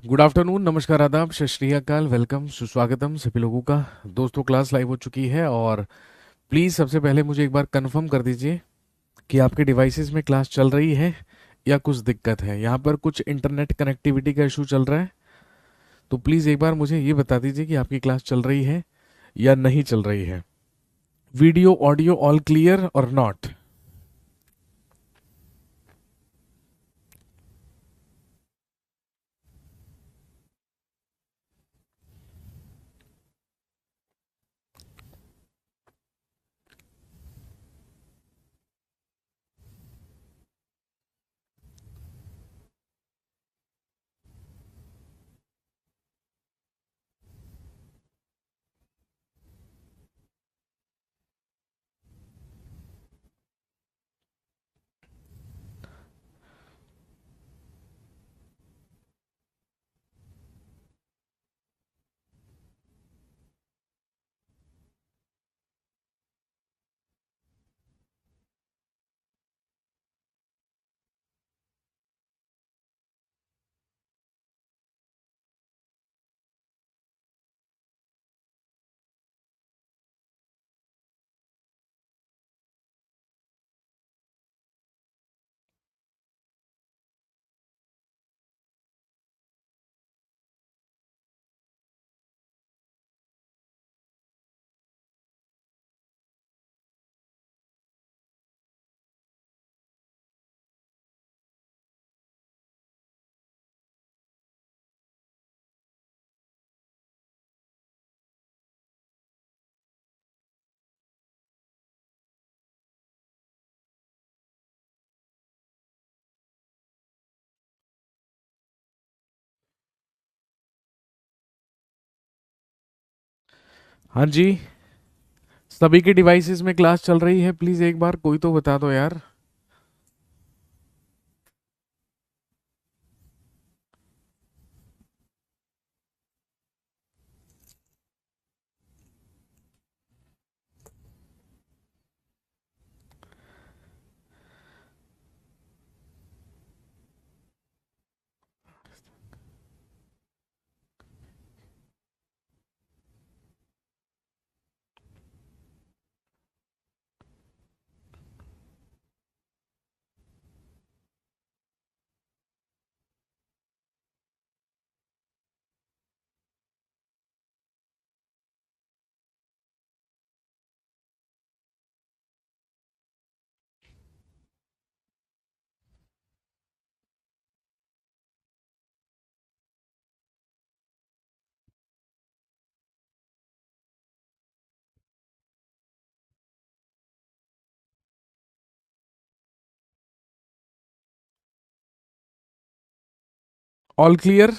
Good afternoon, नमस्कार, आदाब, सत श्री अकाल, वेलकम, सुस्वागतम सभी लोगों का। दोस्तों, क्लास लाइव हो चुकी है और प्लीज़ सबसे पहले मुझे एक बार कंफर्म कर दीजिए कि आपके डिवाइसेस में क्लास चल रही है या कुछ दिक्कत है। यहाँ पर कुछ इंटरनेट कनेक्टिविटी का इशू चल रहा है, तो प्लीज़ एक बार मुझे ये बता दीजिए कि आपकी क्लास चल रही है या नहीं चल रही है। वीडियो ऑडियो ऑल क्लियर और नॉट? हाँ जी, सभी के डिवाइसेस में क्लास चल रही है? प्लीज़ एक बार कोई तो बता दो यार। All clear?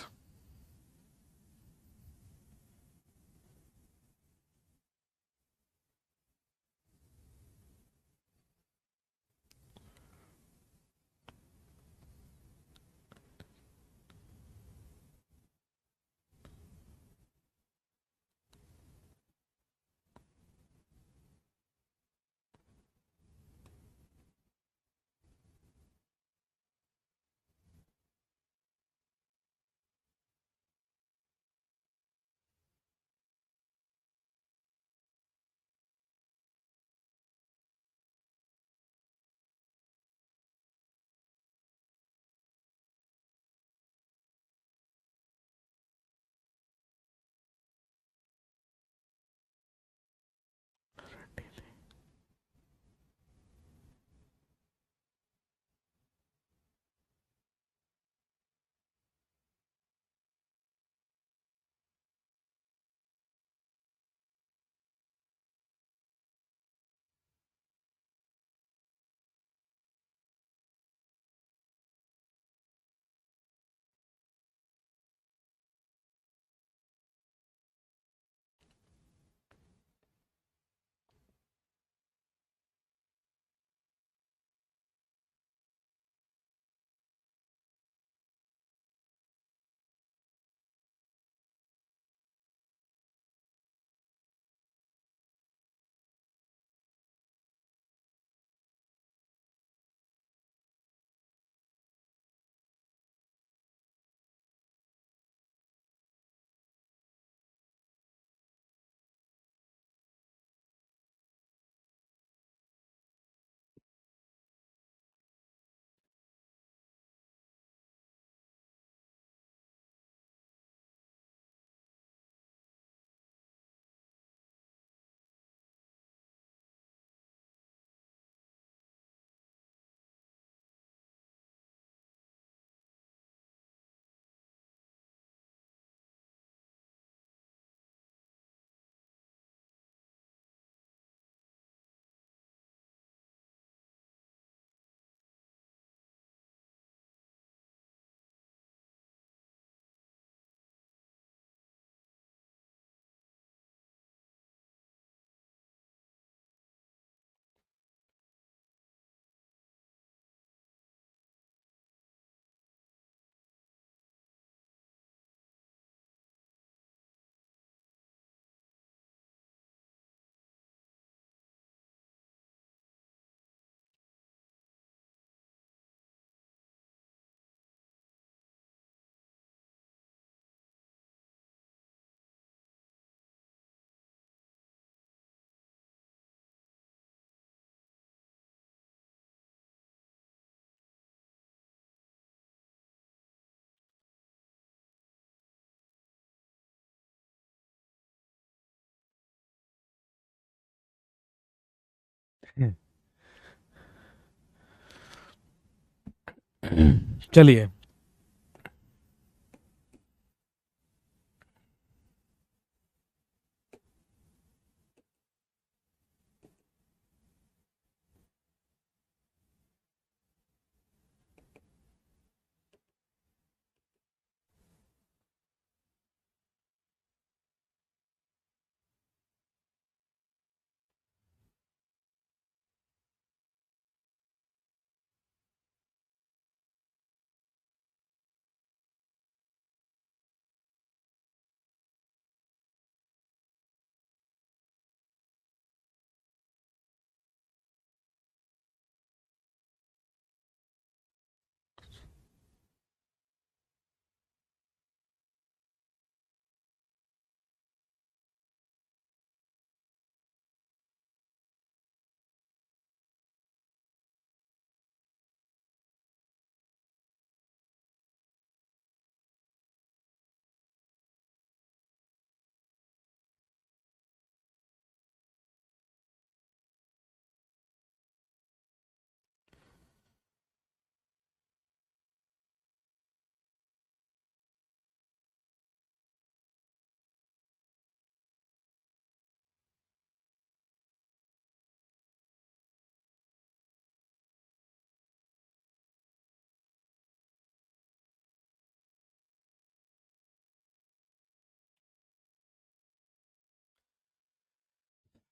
चलिए।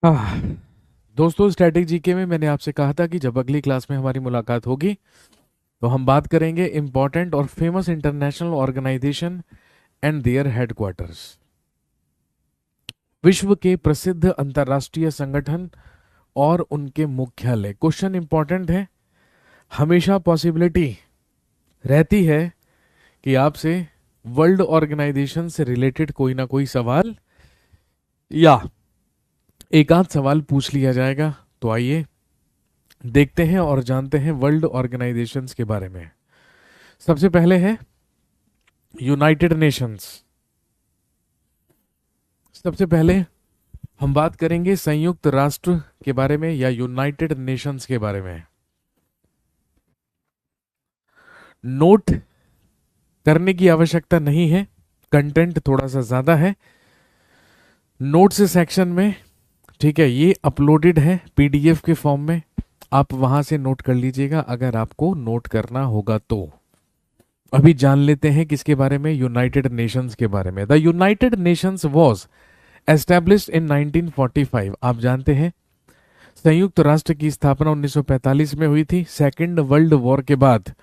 आह, दोस्तों स्टैटिक जीके में मैंने आपसे कहा था कि जब अगली क्लास में हमारी मुलाकात होगी तो हम बात करेंगे इंपॉर्टेंट और famous international organisation and their headquarters. विश्व के प्रसिद्ध अंतर्राष्ट्रीय संगठन और उनके मुख्यालय। क्वेश्चन इंपॉर्टेंट है। हमेशा पॉसिबिलिटी रहती है कि आपसे वर्ल्ड ऑर्गेनाइजेशन से रिलेटेड कोई ना कोई सवाल या एक आध सवाल पूछ लिया जाएगा। तो आइए देखते हैं और जानते हैं वर्ल्ड ऑर्गेनाइजेशंस के बारे में। सबसे पहले है यूनाइटेड नेशंस। सबसे पहले हम बात करेंगे संयुक्त राष्ट्र के बारे में या यूनाइटेड नेशंस के बारे में। नोट करने की आवश्यकता नहीं है, कंटेंट थोड़ा सा ज्यादा है। नोट्स सेक्शन में, ठीक है, ये अपलोडेड है पीडीएफ के फॉर्म में, आप वहां से नोट कर लीजिएगा अगर आपको नोट करना होगा तो। अभी जान लेते हैं किसके बारे में, यूनाइटेड नेशंस के बारे में। The United Nations was established in 1945। आप जानते हैं संयुक्त राष्ट्र की स्थापना 1945 में हुई थी, सेकेंड वर्ल्ड वॉर के बाद।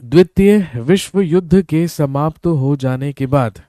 द्वितीय विश्व युद्ध के समाप्त हो जाने के बाद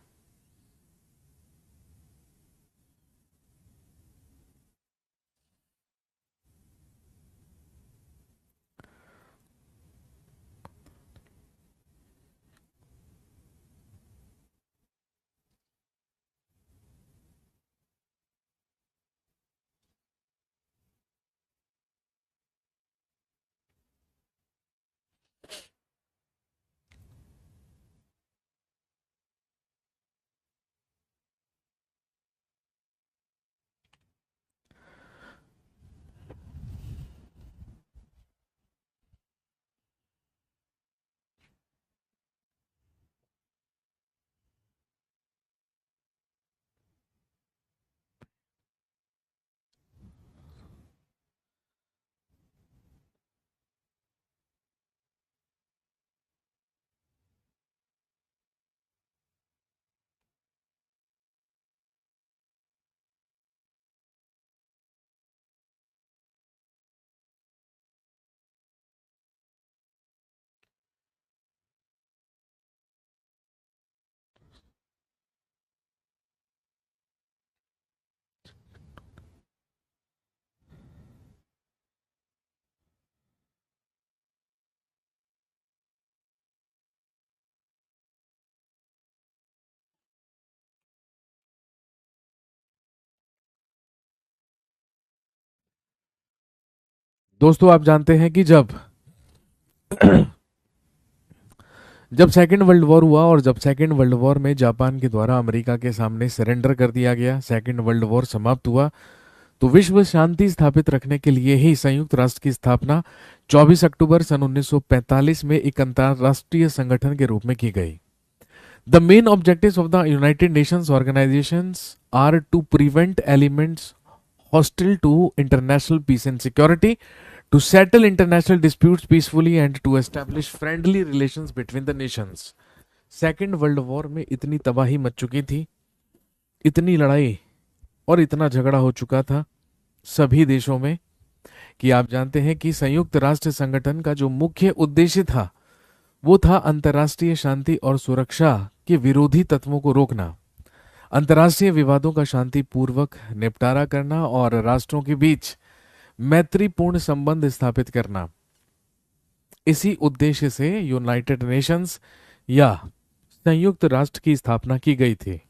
दोस्तों आप जानते हैं कि जब जब सेकेंड वर्ल्ड वॉर हुआ और जब सेकेंड वर्ल्ड वॉर में जापान के द्वारा अमेरिका के सामने सरेंडर कर दिया गया, सेकेंड वर्ल्ड वॉर समाप्त हुआ, तो विश्व शांति स्थापित रखने के लिए ही संयुक्त राष्ट्र की स्थापना 24 अक्टूबर सन 1945 में एक अंतरराष्ट्रीय संगठन के रूप में की गई। The main objectives of the United Nations organisations are to prevent elements hostile to international peace and security, to settle international disputes peacefully and to establish friendly relations between the nations। Second world war में इतनी तबाही much चुकी थी, इतनी लड़ाई और इतना झगड़ा हो चुका था सभी देशों में कि आप जानते हैं कि संयुक्त राष्ट्र संगठन का जो मुख्य उद्देश्य था वो था अंतर्राष्ट्रीय शांति और सुरक्षा के विरोधी तत्वों को रोकना, अंतर्राष्ट्रीय विवादों का शांतिपूर्वक निपटारा करना और राष्ट्रों के बीच मैत्रीपूर्ण संबंध स्थापित करना। इसी उद्देश्य से यूनाइटेड नेशंस या संयुक्त राष्ट्र की स्थापना की गई थी।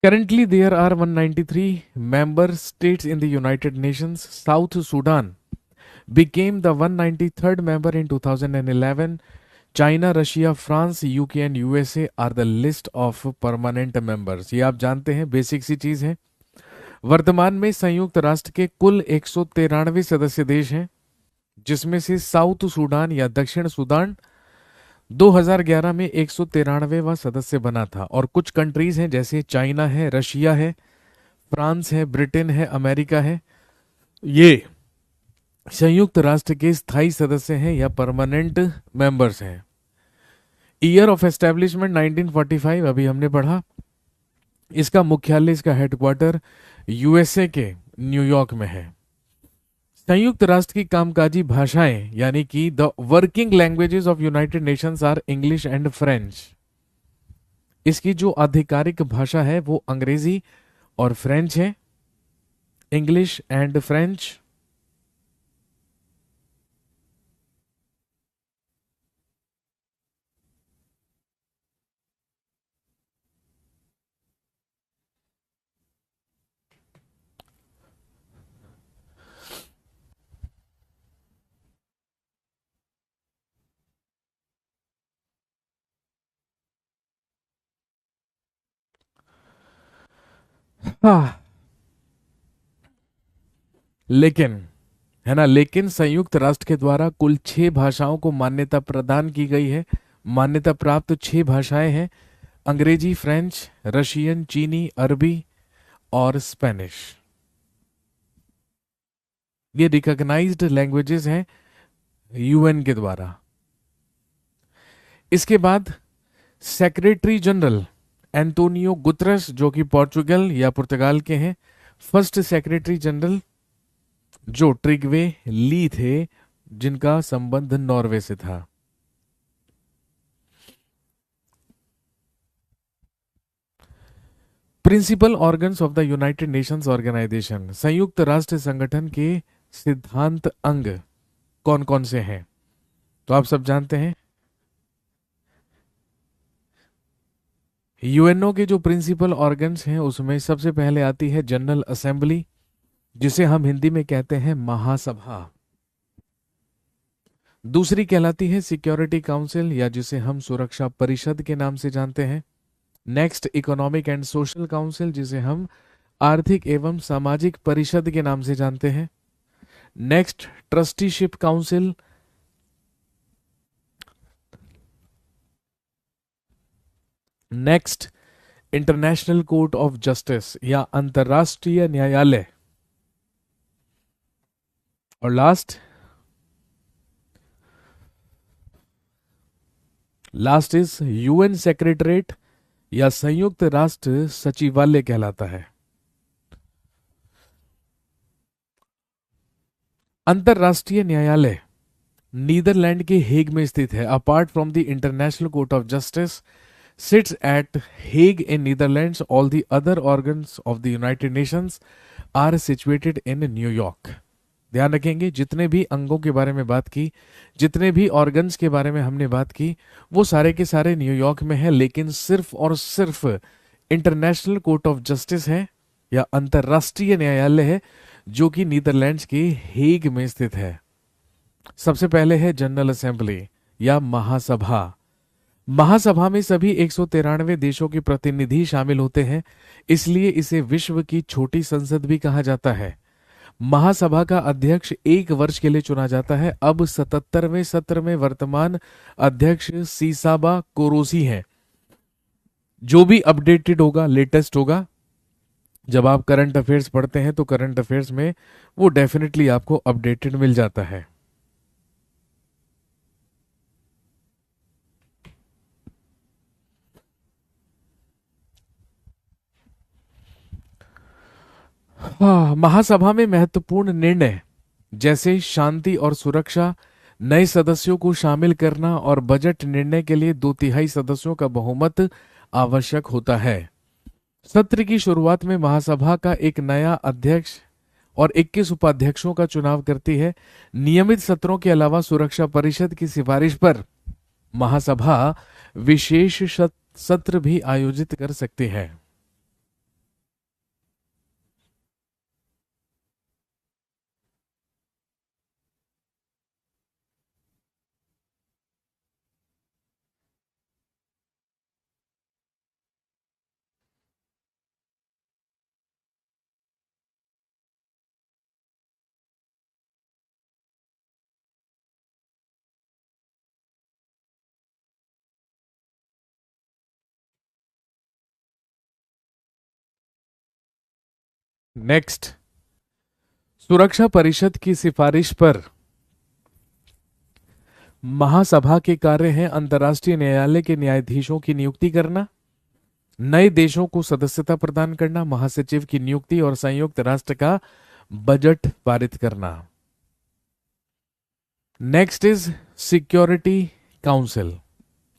Currently, there are 193 member states in the United Nations. South Sudan became the 193rd member in 2011. China, Russia, France, UK and USA are the list of permanent members। ये आप जानते हैं, बेसिक सी चीज है। वर्तमान में संयुक्त राष्ट्र के कुल 193 सदस्य देश हैं, जिसमें से साउथ सूडान या दक्षिण सूडान 2011 में 193वां सदस्य बना था। और कुछ कंट्रीज हैं जैसे चाइना है, रशिया है, फ्रांस है, ब्रिटेन है, अमेरिका है, ये संयुक्त राष्ट्र के स्थायी सदस्य हैं या परमानेंट मेंबर्स हैं। ईयर ऑफ एस्टेब्लिशमेंट 1945 अभी हमने पढ़ा। इसका मुख्यालय, इसका हेडक्वार्टर यूएसए के न्यूयॉर्क में है। संयुक्त राष्ट्र की कामकाजी भाषाएं यानी कि the working languages of United Nations are English and French. इसकी जो आधिकारिक भाषा है वो अंग्रेजी और फ्रेंच है, इंग्लिश एंड फ्रेंच। हाँ, लेकिन है ना, लेकिन संयुक्त राष्ट्र के द्वारा कुल 6 भाषाओं को मान्यता प्रदान की गई है। मान्यता प्राप्त 6 भाषाएं हैं, अंग्रेजी, फ्रेंच, रशियन, चीनी, अरबी और स्पेनिश। ये रिकॉग्नाइज्ड लैंग्वेजेस हैं यूएन के द्वारा। इसके बाद सेक्रेटरी जनरल एंटोनियो गुतरस, जो कि पोर्चुगल या पुर्तगाल के हैं। फर्स्ट सेक्रेटरी जनरल जो ट्रिगवे ली थे, जिनका संबंध नॉर्वे से था। Principal organs of the United Nations organisation, संयुक्त राष्ट्र संगठन के सिद्धांत अंग कौन कौन से हैं? तो आप सब जानते हैं, यूएनओ के जो प्रिंसिपल ऑर्गन्स हैं उसमें सबसे पहले आती है जनरल असेंबली, जिसे हम हिंदी में कहते हैं महासभा। दूसरी कहलाती है सिक्योरिटी काउंसिल या जिसे हम सुरक्षा परिषद के नाम से जानते हैं। Next economic and social council, जिसे हम आर्थिक एवं सामाजिक परिषद के नाम से जानते हैं। Next trusteeship council, next, international court of justice या अंतर्राष्ट्रीय न्यायालय। और last, last is UN secretariat या संयुक्त राष्ट्र सचिवालय कहलाता है। अंतर्राष्ट्रीय न्यायालय नीदरलैंड के हेग में स्थित है। Apart from the international court of justice sits at Hague in Netherlands. All the other organs of the United Nations are situated in New York. ध्यान रखेंगे, जितने भी अंगों के बारे में बात की, जितने भी ऑर्गन्स के बारे में हमने बात की, वो सारे के सारे न्यूयॉर्क में है, लेकिन सिर्फ और सिर्फ इंटरनेशनल कोर्ट ऑफ जस्टिस है या अंतर्राष्ट्रीय न्यायालय है जो कि नीदरलैंड्स के हेग में स्थित है। सबसे पहले है जनरल असेंबली या महासभा। महासभा में सभी 193 देशों के प्रतिनिधि शामिल होते हैं, इसलिए इसे विश्व की छोटी संसद भी कहा जाता है। महासभा का अध्यक्ष 1 वर्ष के लिए चुना जाता है। अब 77वें सत्र में वर्तमान अध्यक्ष सीसाबा कोरोसी हैं। जो भी अपडेटेड होगा, लेटेस्ट होगा, जब आप करंट अफेयर्स पढ़ते हैं तो करंट अफेयर्स में वो डेफिनेटली आपको अपडेटेड मिल जाता है। हाँ, महासभा में महत्वपूर्ण निर्णय जैसे शांति और सुरक्षा, नए सदस्यों को शामिल करना और बजट निर्णय के लिए 2/3 सदस्यों का बहुमत आवश्यक होता है। सत्र की शुरुआत में महासभा का एक नया अध्यक्ष और 21 उपाध्यक्षों का चुनाव करती है। नियमित सत्रों के अलावा सुरक्षा परिषद की सिफारिश पर महासभा विशेष सत्र भी आयोजित कर सकती है। नेक्स्ट, सुरक्षा परिषद की सिफारिश पर महासभा के कार्य हैं अंतर्राष्ट्रीय न्यायालय के न्यायाधीशों की नियुक्ति करना, नए देशों को सदस्यता प्रदान करना, महासचिव की नियुक्ति और संयुक्त राष्ट्र का बजट पारित करना। Next is security council,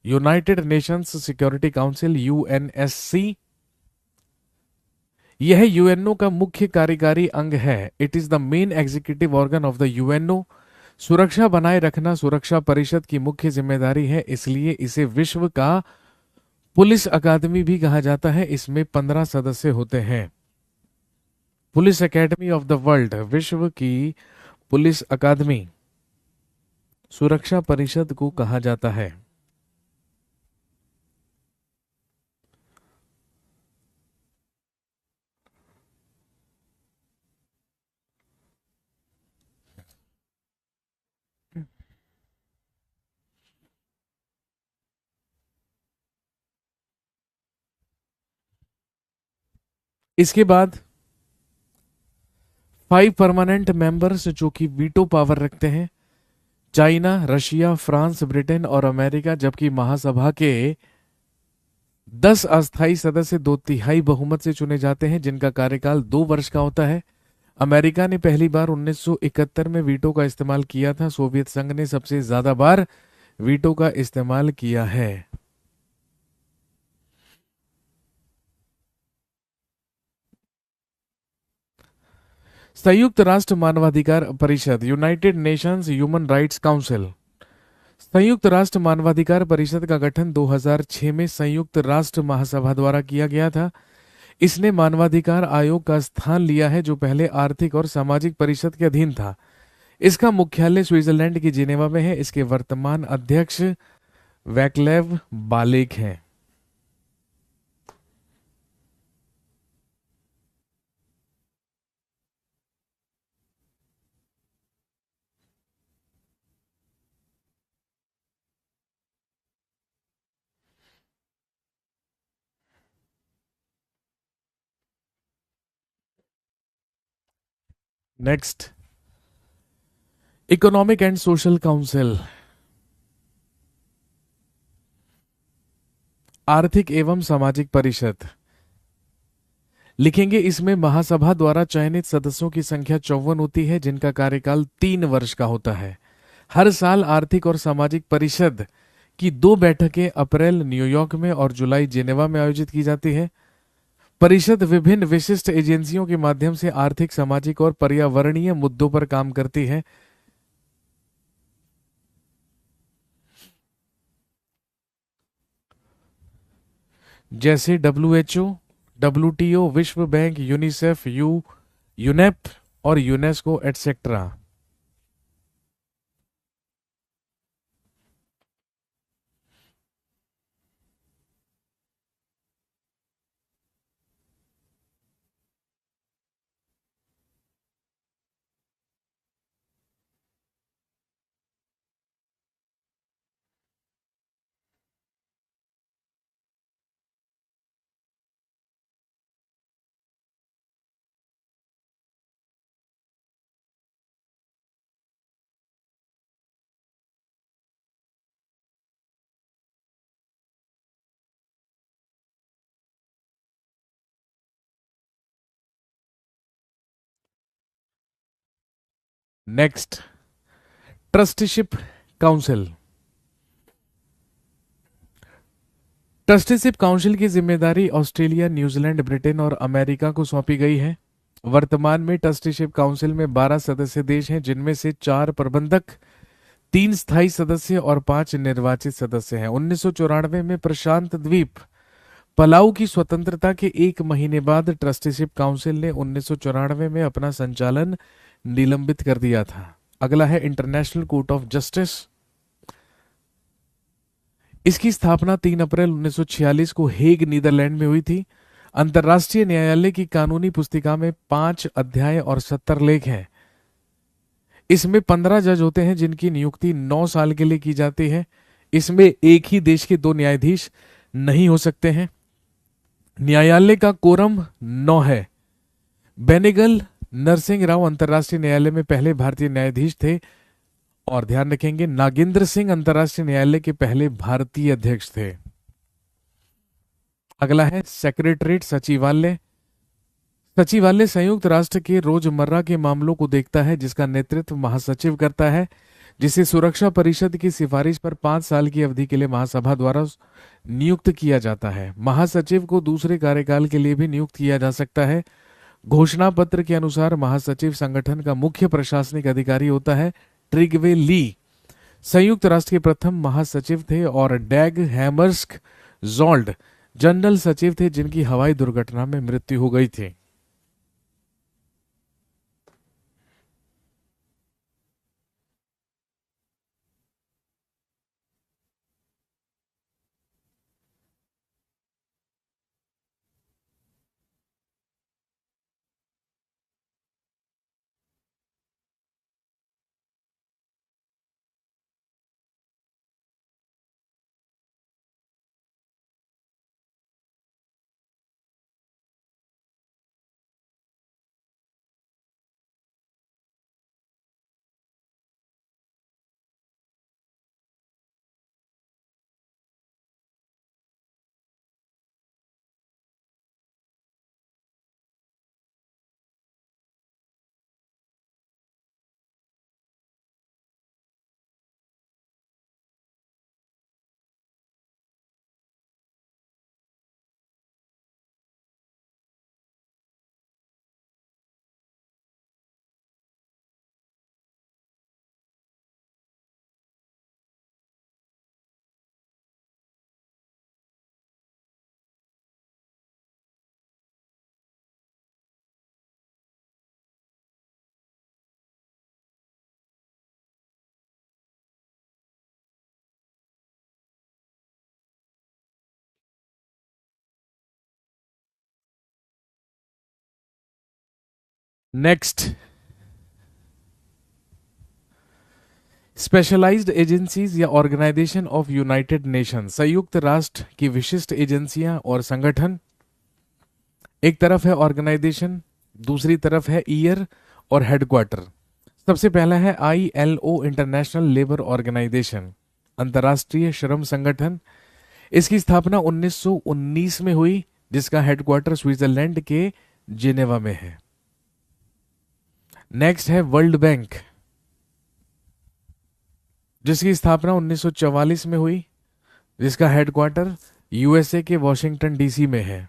United Nations security council UNSC. यह यूएनओ का मुख्य कार्यकारी अंग है। It is the main executive organ of the UNO. सुरक्षा बनाए रखना सुरक्षा परिषद की मुख्य जिम्मेदारी है, इसलिए इसे विश्व का पुलिस अकादमी भी कहा जाता है। इसमें 15 सदस्य होते हैं। Police academy of the world, विश्व की पुलिस अकादमी सुरक्षा परिषद को कहा जाता है। इसके बाद 5 परमानेंट मेंबर्स जो कि वीटो पावर रखते हैं, चाइना, रशिया, फ्रांस, ब्रिटेन और अमेरिका, जबकि महासभा के 10 अस्थायी सदस्य 2/3 बहुमत से चुने जाते हैं, जिनका कार्यकाल 2 वर्ष का होता है। अमेरिका ने पहली बार 1971 में वीटो का इस्तेमाल किया था। सोवियत संघ ने सबसे ज्यादा बार वीटो का इस्तेमाल किया है। संयुक्त राष्ट्र मानवाधिकार परिषद, United Nations human rights council. संयुक्त राष्ट्र मानवाधिकार परिषद का गठन 2006 में संयुक्त राष्ट्र महासभा द्वारा किया गया था। इसने मानवाधिकार आयोग का स्थान लिया है, जो पहले आर्थिक और सामाजिक परिषद के अधीन था। इसका मुख्यालय स्विट्जरलैंड की जिनेवा में है। इसके वर्तमान अध्यक्ष वैक्लेव बालेक हैं। Next, economic and social council, आर्थिक एवं सामाजिक परिषद। लिखेंगे इसमें महासभा द्वारा चयनित सदस्यों की संख्या 54 होती है, जिनका कार्यकाल 3 वर्ष का होता है। हर साल आर्थिक और सामाजिक परिषद की 2 बैठकें अप्रैल न्यूयॉर्क में और जुलाई जेनेवा में आयोजित की जाती है। परिषद विभिन्न विशिष्ट एजेंसियों के माध्यम से आर्थिक, सामाजिक और पर्यावरणीय मुद्दों पर काम करती है। जैसे WHO, WTO, विश्व बैंक, यूनिसेफ, यूनेप और UNESCO etcetera. Next, trusteeship council. Trusteeship council की जिम्मेदारी ऑस्ट्रेलिया, न्यूजीलैंड, ब्रिटेन और अमेरिका को सौंपी गई है। वर्तमान में ट्रस्टीशिप काउंसिल में 12 सदस्य देश हैं, जिनमें से 4 प्रबंधक, 3 स्थायी सदस्य और 5 निर्वाचित सदस्य हैं। 1994 में प्रशांत द्वीप पलाऊ की स्वतंत्रता के 1 महीने बाद ट्रस्टीशिप काउंसिल ने 1994 में अपना संचालन निलंबित कर दिया था। अगला है इंटरनेशनल कोर्ट ऑफ जस्टिस। इसकी स्थापना 3 अप्रैल 1946 को हेग, नीदरलैंड में हुई थी। अंतर्राष्ट्रीय न्यायालय की कानूनी पुस्तिका में 5 अध्याय और 70 लेख हैं। इसमें 15 जज होते हैं, जिनकी नियुक्ति 9 साल के लिए की जाती है। इसमें एक ही देश के 2 न्यायाधीश नहीं हो सकते हैं। न्यायालय का कोरम 9 है। बेनेगल नरसिंह राव अंतर्राष्ट्रीय न्यायालय में पहले भारतीय न्यायाधीश थे। और ध्यान रखेंगे, नागेंद्र सिंह अंतर्राष्ट्रीय न्यायालय के पहले भारतीय अध्यक्ष थे। अगला है सेक्रेटरीट, सचिवालय। सचिवालय संयुक्त राष्ट्र के रोजमर्रा के मामलों को देखता है, जिसका नेतृत्व महासचिव करता है, जिसे सुरक्षा परिषद की सिफारिश पर 5 साल की अवधि के लिए महासभा द्वारा नियुक्त किया जाता है। महासचिव को दूसरे कार्यकाल के लिए भी नियुक्त किया जा सकता है। घोषणा पत्र के अनुसार महासचिव संगठन का मुख्य प्रशासनिक अधिकारी होता है। ट्रिगवे ली संयुक्त राष्ट्र के प्रथम महासचिव थे और डैग हैमर्स्क जोल्ड जनरल सचिव थे, जिनकी हवाई दुर्घटना में मृत्यु हो गई थी। नेक्स्ट, स्पेशलाइज्ड एजेंसीज या ऑर्गेनाइजेशन ऑफ यूनाइटेड नेशन। संयुक्त राष्ट्र की विशिष्ट एजेंसियां और संगठन। एक तरफ है ऑर्गेनाइजेशन, दूसरी तरफ है ईयर और हेडक्वार्टर। सबसे पहला है ILO, इंटरनेशनल लेबर ऑर्गेनाइजेशन, अंतर्राष्ट्रीय श्रम संगठन। इसकी स्थापना 1919 में हुई, जिसका हेडक्वार्टर स्विट्जरलैंड के जिनेवा में है। नेक्स्ट है वर्ल्ड बैंक, जिसकी स्थापना 1944 में हुई, जिसका हेडक्वार्टर USA के वॉशिंगटन DC में है।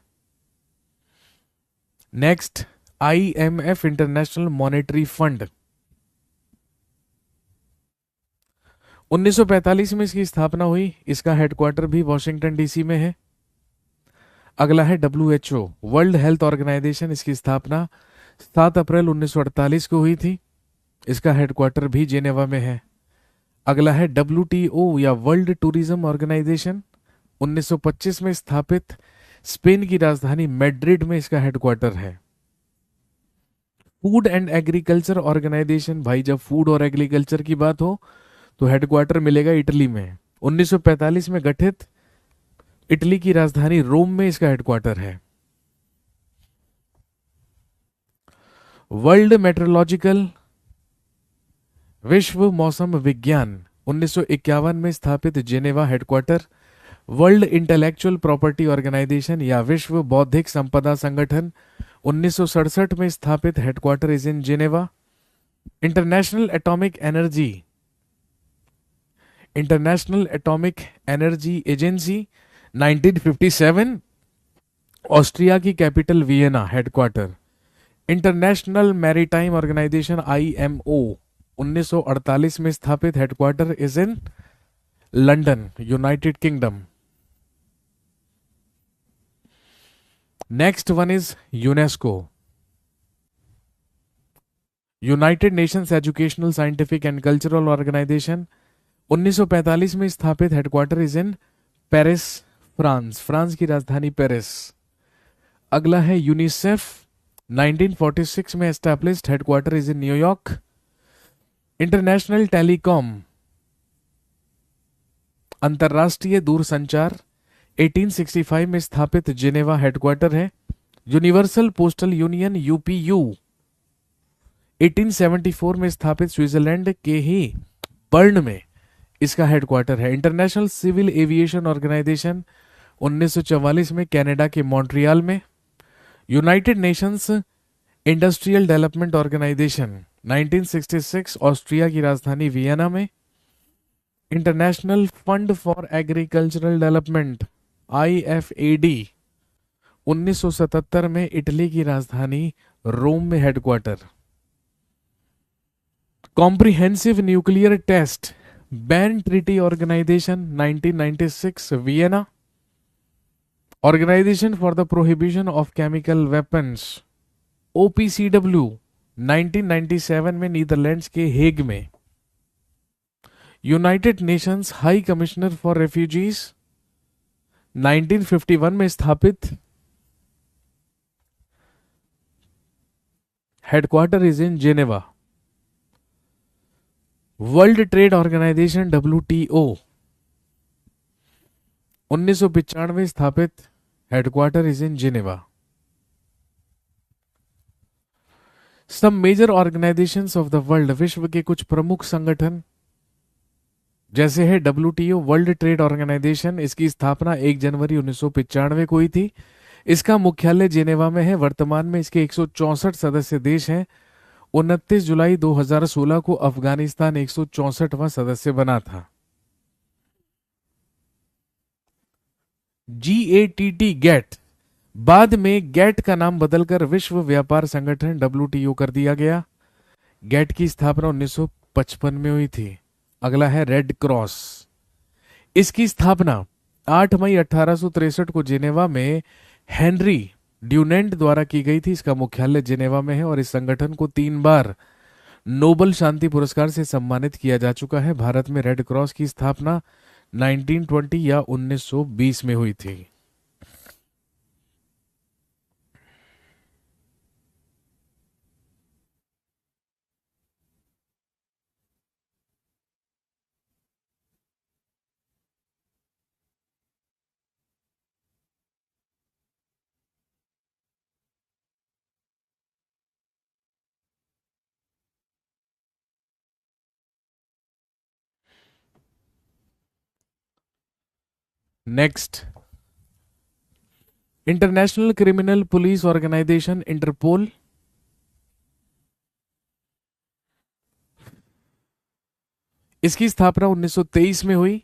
Next IMF, international monetary fund, 1945 में इसकी स्थापना हुई, इसका हेडक्वार्टर भी वॉशिंगटन DC में है। अगला है WHO, वर्ल्ड हेल्थ ऑर्गेनाइजेशन। इसकी स्थापना 7 अप्रैल 1948 को हुई थी, इसका हेडक्वार्टर भी जेनेवा में है। अगला है WTO या वर्ल्ड टूरिज्म ऑर्गेनाइजेशन, 1925 में स्थापित, स्पेन की राजधानी मैड्रिड में इसका हेडक्वार्टर है। फूड एंड एग्रीकल्चर ऑर्गेनाइजेशन, भाई जब फूड और एग्रीकल्चर की बात हो तो हेडक्वार्टर मिलेगा इटली में, 1945 में गठित, इटली की राजधानी रोम में इसका हेडक्वार्टर है। वर्ल्ड मेट्रोलॉजिकल, विश्व मौसम विज्ञान, 1951 में स्थापित, Geneva headquarter. World intellectual property organization या विश्व बौद्धिक संपदा संगठन, 1967 में स्थापित, headquarter is in Geneva. International atomic energy, international atomic energy agency, 1957, Austria की capital Vienna headquarter. International maritime organization IMO, 1948 में स्थापित, headquarter is in London, United Kingdom. Next one is UNESCO, United Nations educational scientific and cultural organization, 1945 में स्थापित, headquarter is in Paris, France, France की राजधानी Paris. अगला है UNICEF, 1946 में established, headquarter is in New York. International telecom, अंतरराष्ट्रीय दूरसंचार, 1865 में स्थापित, जिनेवा हेडक्वार्टर है। यूनिवर्सल पोस्टल यूनियन UPU, 1874 में स्थापित, स्विट्जरलैंड के ही बर्न में इसका हेडक्वार्टर है। इंटरनेशनल सिविल एविएशन ऑर्गेनाइजेशन, 1944 में कनाडा के मॉन्ट्रियल में। United Nations Industrial Development Organisation, 1966, Austria की राजधानी वियना में। International Fund for Agricultural Development IFAD, 1977 में इटली की राजधानी रोम में headquarter. Comprehensive Nuclear Test Ban Treaty Organisation, 1996, Vienna. Organisation for the Prohibition of Chemical Weapons, OPCW, 1997 में Netherlands के Hague में। United Nations High Commissioner for Refugees, 1951 में स्थापित, headquarter is in Geneva. World Trade Organisation WTO, 1995 स्थापित, headquarter is in Geneva. Some major organisations of the world, विश्व के कुछ प्रमुख संगठन जैसे है WTO, वर्ल्ड ट्रेड ऑर्गेनाइजेशन। इसकी स्थापना 1 जनवरी 1995 को हुई थी। इसका मुख्यालय जेनेवा में है। वर्तमान में इसके 164 सदस्य देश हैं। 29 जुलाई 2016 को अफगानिस्तान 164वां सदस्य बना था। GATT, गेट, बाद में गेट का नाम बदलकर विश्व व्यापार संगठन WTO कर दिया गया। गेट की स्थापना 1955 में हुई थी। अगला है रेड क्रॉस। इसकी स्थापना 8 मई 1863 को जेनेवा में हेनरी ड्यूनेंट द्वारा की गई थी। इसका मुख्यालय जेनेवा में है और इस संगठन को 3 बार नोबल शांति पुरस्कार से सम्मानित किया जा चुका है। भारत में रेड क्रॉस की स्थापना 1920 या 1920 में हुई थी। Next, International Criminal Police Organisation Interpol, इसकी स्थापना 1923 में हुई।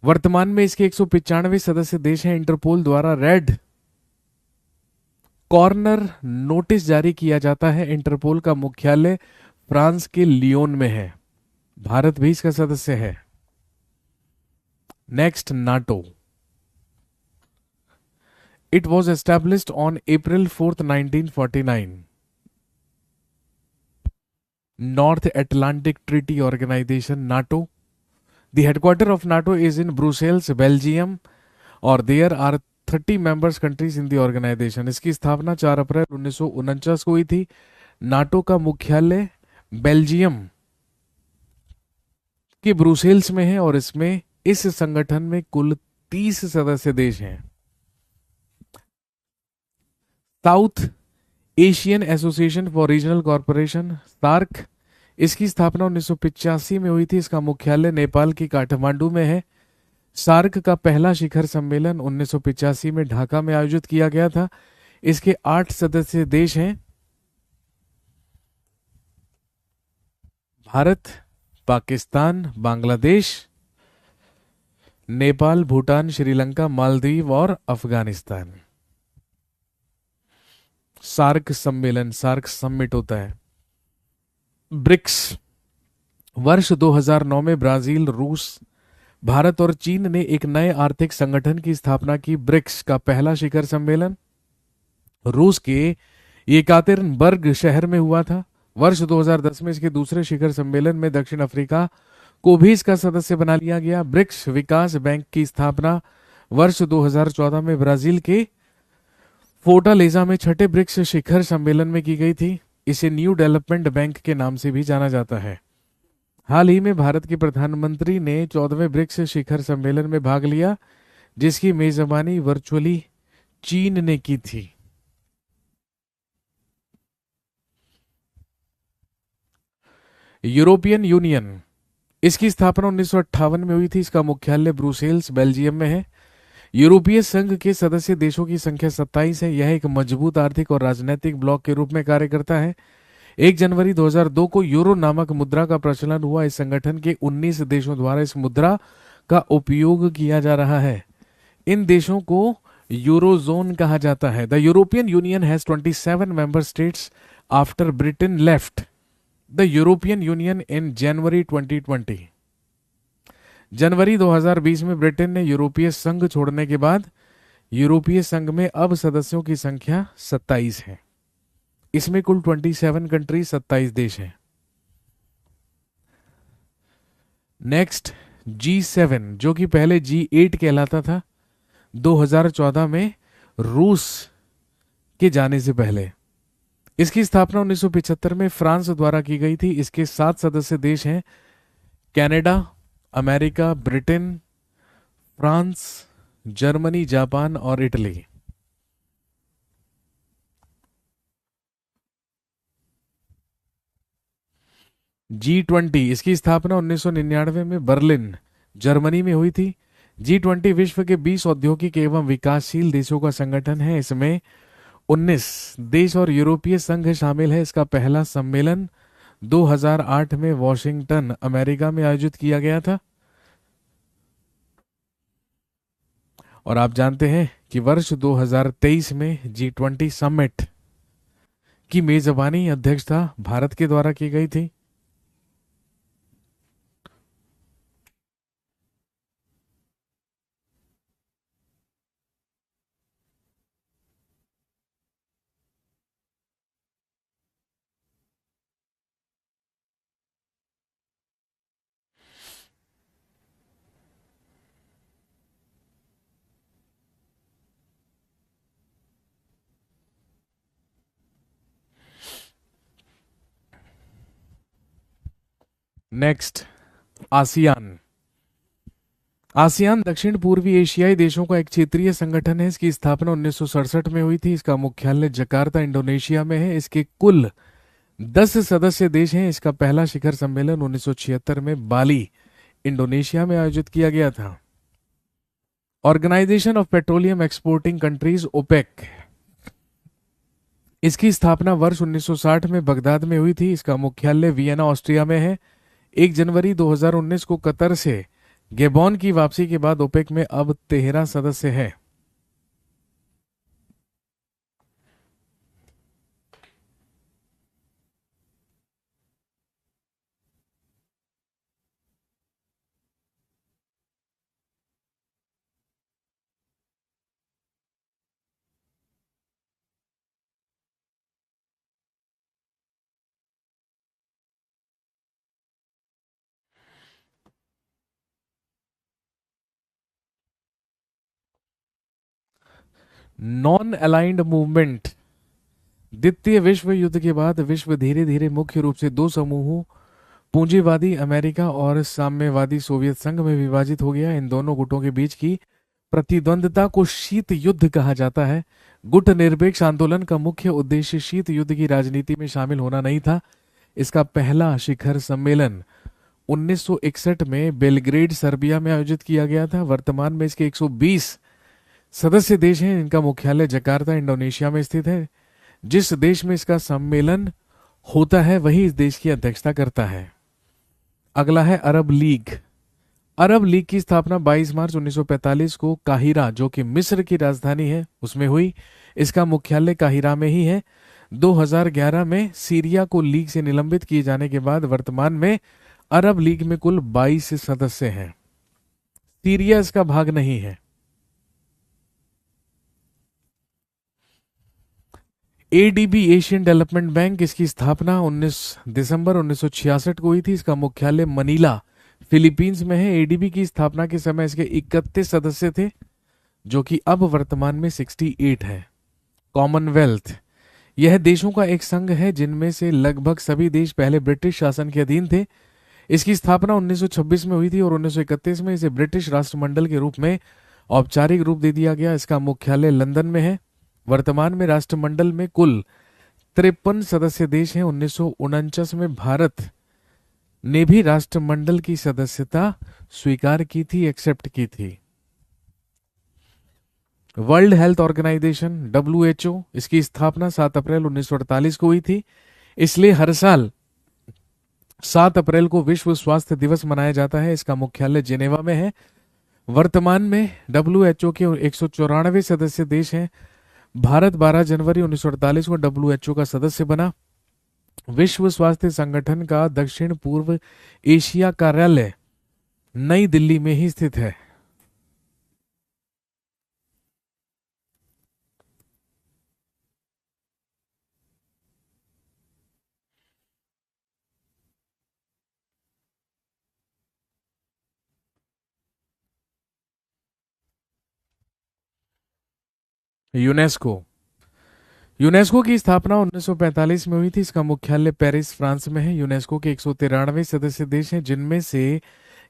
वर्तमान में इसके 195 सदस्य देश हैं। इंटरपोल द्वारा रेड कॉर्नर नोटिस जारी किया जाता है। इंटरपोल का मुख्यालय फ्रांस के लियोन में है। भारत भी इसका सदस्य है। Next, NATO. It was established on April 4th 1949। North Atlantic Treaty Organisation, NATO. The headquarter of NATO is in Brussels, Belgium, और there are 30 members countries in the organization। इसकी स्थापना 4 अप्रैल 1949 को हुई थी। नाटो का मुख्यालय बेल्जियम के ब्रुसेल्स में है और इसमें इस संगठन में कुल 30 सदस्य देश हैं। South Asian Association for Regional Corporation, SAARC, इसकी स्थापना 1985 में हुई थी। इसका मुख्यालय नेपाल की काठमांडू में है। सार्क का पहला शिखर सम्मेलन 1985 में ढाका में आयोजित किया गया था। इसके 8 सदस्य देश हैं, भारत, पाकिस्तान, बांग्लादेश, नेपाल, भूटान, श्रीलंका, मालदीव और अफगानिस्तान। सार्क सम्मेलन, सार्क समिट होता है। ब्रिक्स, वर्ष 2009 में ब्राजील, रूस, भारत और चीन ने एक नए आर्थिक संगठन की स्थापना की। ब्रिक्स का पहला शिखर सम्मेलन रूस के येकातेरिनबर्ग शहर में हुआ था। वर्ष 2010 में इसके दूसरे शिखर सम्मेलन में दक्षिण अफ्रीका को भी इसका सदस्य बना लिया गया। ब्रिक्स विकास बैंक की स्थापना वर्ष 2014 में ब्राजील के फोर्टालेजा में छठे ब्रिक्स शिखर सम्मेलन में की गई थी। इसे न्यू डेवलपमेंट बैंक के नाम से भी जाना जाता है। हाल ही में भारत के प्रधानमंत्री ने 14वें ब्रिक्स शिखर सम्मेलन में भाग लिया, जिसकी मेजबानी वर्चुअली चीन ने की थी। यूरोपियन यूनियन, इसकी स्थापना 1958 में हुई थी। इसका मुख्यालय ब्रुसेल्स, बेल्जियम में है। यूरोपीय संघ के सदस्य देशों की संख्या 27 है। यह एक मजबूत आर्थिक और राजनीतिक ब्लॉक के रूप में कार्य करता है। 1 जनवरी 2002 को यूरो नामक मुद्रा का प्रचलन हुआ। इस संगठन के 19 देशों द्वारा इस मुद्रा का उपयोग किया जा रहा है। इन देशों को यूरोजोन कहा जाता है। The European Union has 27 member states after Britain left the European Union in January 2020। जनवरी 2020 में ब्रिटेन ने यूरोपीय संघ छोड़ने के बाद यूरोपीय संघ में अब सदस्यों की संख्या 27 है। इसमें कुल 27 कंट्री, 27 देश हैं। नेक्स्ट, G7, जो कि पहले G8 कहलाता था 2014 में रूस के जाने से पहले। इसकी स्थापना 1975 में फ्रांस द्वारा की गई थी। इसके 7 सदस्य देश हैं, Canada, America, Britain, France, Germany, Japan और इटली। G20, इसकी स्थापना 1999 में बर्लिन, जर्मनी में हुई थी। G20 विश्व के 20 औद्योगिक एवं विकासशील देशों का संगठन है। इसमें 19 देश और यूरोपीय संघ शामिल है। इसका पहला सम्मेलन 2008 में वॉशिंगटन, अमेरिका में आयोजित किया गया था। और आप जानते हैं कि वर्ष 2023 में G20 समिट की मेजबानी अध्यक्षता भारत के द्वारा की गई थी। Next, ASEAN. आसियान दक्षिण पूर्वी एशियाई देशों का एक क्षेत्रीय संगठन है। इसकी स्थापना 1967 में हुई थी। इसका मुख्यालय जकार्ता, इंडोनेशिया में है। इसके कुल 10 सदस्य देश हैं। इसका पहला शिखर सम्मेलन 1976 में बाली, इंडोनेशिया में आयोजित किया गया था। Organisation of Petroleum Exporting Countries OPEC, इसकी स्थापना वर्ष 1960 में बगदाद में हुई थी। इसका मुख्यालय वियना ऑस्ट्रिया में है। 1 जनवरी 2019 को कतर से गेबॉन की वापसी के बाद ओपेक में अब 13 सदस्य हैं। नॉन अलाइंड मूवमेंट, द्वितीय विश्व युद्ध के बाद विश्व धीरे धीरे मुख्य रूप से दो समूहों, पूंजीवादी अमेरिका और साम्यवादी सोवियत संघ में विभाजित हो गया। इन दोनों गुटों के बीच की प्रतिद्वंद्विता को शीत युद्ध कहा जाता है। गुट निरपेक्ष आंदोलन का मुख्य उद्देश्य शीत युद्ध की राजनीति में शामिल होना नहीं था। इसका पहला शिखर सम्मेलन 1961 में बेलग्रेड सर्बिया में आयोजित किया गया था। वर्तमान में इसके 120 सदस्य देश हैं। इनका मुख्यालय जकार्ता इंडोनेशिया में स्थित है। जिस देश में इसका सम्मेलन होता है वही इस देश की अध्यक्षता करता है। अगला है अरब लीग। अरब लीग की स्थापना 22 मार्च 1945 को काहिरा, जो कि मिस्र की राजधानी है, उसमें हुई। इसका मुख्यालय काहिरा में ही है। 2011 में सीरिया को लीग से निलंबित किए जाने के बाद वर्तमान में अरब लीग में कुल 22 सदस्य हैं। सीरिया इसका भाग नहीं है। एडीबी एशियन डेवलपमेंट बैंक, इसकी स्थापना 19 दिसंबर 1966 को हुई थी। इसका मुख्यालय मनीला, फिलीपींस में है। एडीबी की स्थापना के समय इसके 31 सदस्य थे, जो कि अब वर्तमान में 68 है। कॉमनवेल्थ, यह देशों का एक संघ है जिनमें से लगभग सभी देश पहले ब्रिटिश शासन के अधीन थे। इसकी स्थापना 1926 में हुई थी और 1931 में इसे ब्रिटिश राष्ट्रमंडल के रूप में औपचारिक रूप दे दिया गया। इसका मुख्यालय लंदन में है। वर्तमान में राष्ट्रमंडल में कुल 53 सदस्य देश हैं। 1949 में भारत ने भी राष्ट्रमंडल की सदस्यता स्वीकार की थी, एक्सेप्ट की थी। वर्ल्ड हेल्थ ऑर्गेनाइजेशन WHO, इसकी स्थापना 7 अप्रैल 1948 को हुई थी। इसलिए हर साल 7 अप्रैल को विश्व स्वास्थ्य दिवस मनाया जाता है। इसका मुख्यालय जेनेवा में है। वर्तमान में WHO के 194 सदस्य देश हैं। भारत 12 जनवरी 1948 को WHO का सदस्य बना। विश्व स्वास्थ्य संगठन का दक्षिण पूर्व एशिया कार्यालय नई दिल्ली में ही स्थित है। यूनेस्को, यूनेस्को की स्थापना 1945 में हुई थी। इसका मुख्यालय पेरिस, फ्रांस में है। यूनेस्को के 193 सदस्य देश हैं, जिनमें से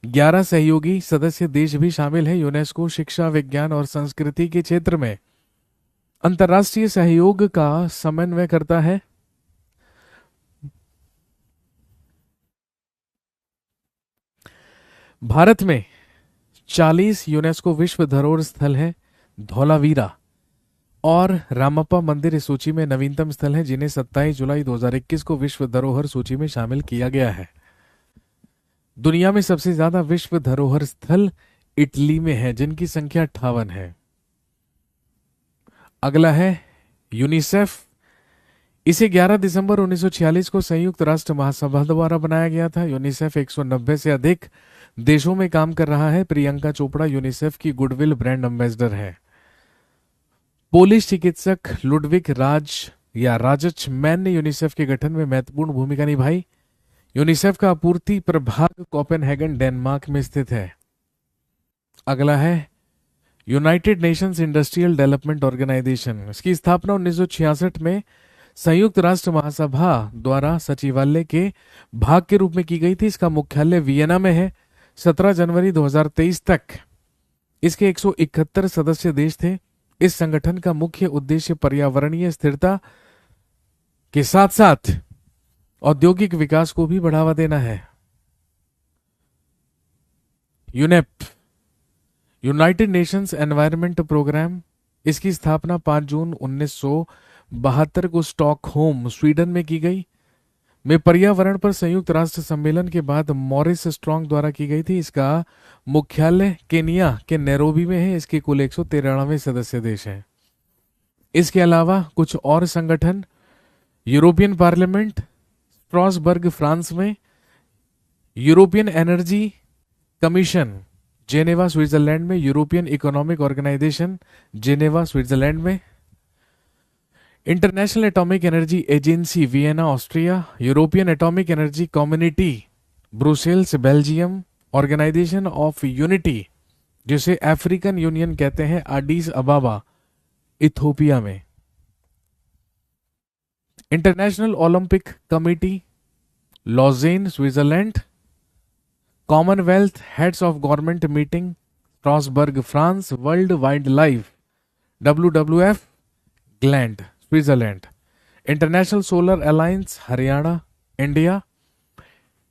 11 सहयोगी सदस्य देश भी शामिल हैं। यूनेस्को शिक्षा, विज्ञान और संस्कृति के क्षेत्र में अंतर्राष्ट्रीय सहयोग का समन्वय करता है। भारत में 40 यूनेस्को विश्व धरोहर स्थल हैं। धौलावीरा और रामप्पा मंदिर इस सूची में नवीनतम स्थल हैं, जिन्हें 27 जुलाई 2021 को विश्व धरोहर सूची में शामिल किया गया है। दुनिया में सबसे ज्यादा विश्व धरोहर स्थल इटली में है, जिनकी संख्या 58 है। अगला है यूनिसेफ। इसे 11 दिसंबर 1946 को संयुक्त राष्ट्र महासभा द्वारा बनाया गया था। यूनिसेफ 190 से अधिक देशों में काम कर रहा है। प्रियंका चोपड़ा यूनिसेफ की गुडविल ब्रांड एम्बेसडर है। पोलिश चिकित्सक लुडविक राजच मैन ने यूनिसेफ के गठन में महत्वपूर्ण भूमिका निभाई। यूनिसेफ का आपूर्ति प्रभाग कोपेनहेगन, डेनमार्क में स्थित है। अगला है United Nations Industrial Development Organisation. इसकी स्थापना 1966 में संयुक्त राष्ट्र महासभा द्वारा सचिवालय के भाग के रूप में की गई थी। इसका मुख्यालय वियना में है। 17 जनवरी 2023 तक इसके 171 सदस्य देश थे। इस संगठन का मुख्य उद्देश्य पर्यावरणीय स्थिरता के साथ साथ औद्योगिक विकास को भी बढ़ावा देना है। UNEP, United Nations Environment Programme, इसकी स्थापना 5 जून 1972 को स्टॉकहोम स्वीडन में की गई। में पर्यावरण पर संयुक्त राष्ट्र सम्मेलन के बाद मॉरिस स्ट्रॉन्ग द्वारा की गई थी। इसका मुख्यालय केनिया के नैरोबी में है। इसके कुल 193 सदस्य देश हैं। इसके अलावा कुछ और संगठन, यूरोपियन पार्लियामेंट स्ट्रासबर्ग फ्रांस में, European energy commission Geneva Switzerland में, European economic organization Geneva Switzerland में, international atomic energy agency Vienna Austria, European atomic energy community Brussels Belgium, organization of unity जिसे अफ्रीकन यूनियन कहते हैं Addis Ababa Ethiopia में, international olympic committee Lausanne Switzerland, commonwealth heads of government meeting Strasbourg France, world wild life WWF Gland Switzerland, international solar alliance Haryana India,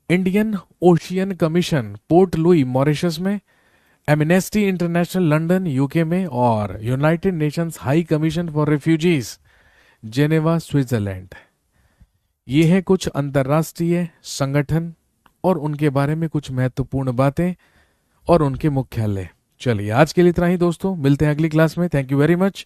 Indian ocean commission port Louis Mauritius में, amnesty international London UK में और United Nations high commission for refugees Geneva Switzerland. ये है कुछ अंतर्राष्ट्रीय संगठन और उनके बारे में कुछ महत्वपूर्ण बातें और उनके मुख्यालय। चलिए आज के लिए इतना ही दोस्तों, मिलते हैं अगली क्लास में। Thank you very much.